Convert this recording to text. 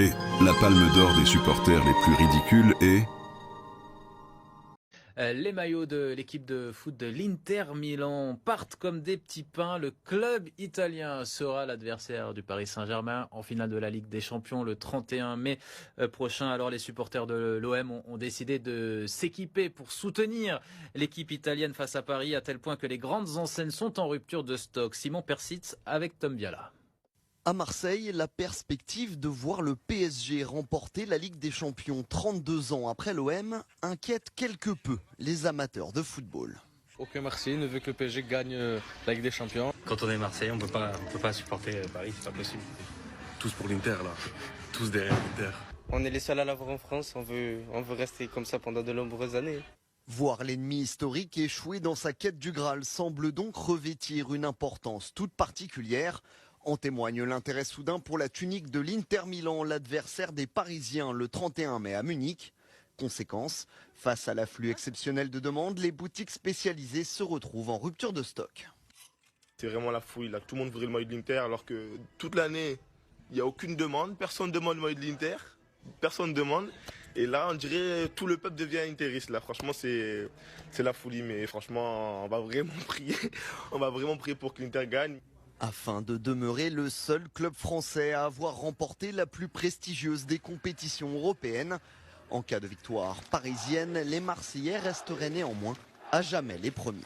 Mais la palme d'or des supporters les plus ridicules est... Les maillots de l'équipe de foot de l'Inter Milan partent comme des petits pains. Le club italien sera l'adversaire du Paris Saint-Germain en finale de la Ligue des Champions le 31 mai prochain. Alors les supporters de l'OM ont décidé de s'équiper pour soutenir l'équipe italienne face à Paris, à tel point que les grandes enseignes sont en rupture de stock. Simon Persitz avec Tom Biala. À Marseille, la perspective de voir le PSG remporter la Ligue des Champions 32 ans après l'OM inquiète quelque peu les amateurs de football. Aucun Marseillais ne veut que le PSG gagne la Ligue des Champions. Quand on est Marseillais, on peut pas supporter Paris, c'est pas possible. Tous pour l'Inter là, tous derrière l'Inter. On est les seuls à l'avoir en France, on veut rester comme ça pendant de nombreuses années. Voir l'ennemi historique échouer dans sa quête du Graal semble donc revêtir une importance toute particulière. En témoigne l'intérêt soudain pour la tunique de l'Inter Milan, l'adversaire des Parisiens le 31 mai à Munich. Conséquence, face à l'afflux exceptionnel de demandes, les boutiques spécialisées se retrouvent en rupture de stock. C'est vraiment la fouille, là. Tout le monde voudrait le maillot de l'Inter alors que toute l'année, il n'y a aucune demande. Personne ne demande le maillot de l'Inter, personne ne demande. Et là, on dirait tout le peuple devient interiste. Là, franchement, c'est la folie. Mais franchement, on va vraiment prier. On va vraiment prier pour que l'Inter gagne. Afin de demeurer le seul club français à avoir remporté la plus prestigieuse des compétitions européennes. En cas de victoire parisienne, les Marseillais resteraient néanmoins à jamais les premiers.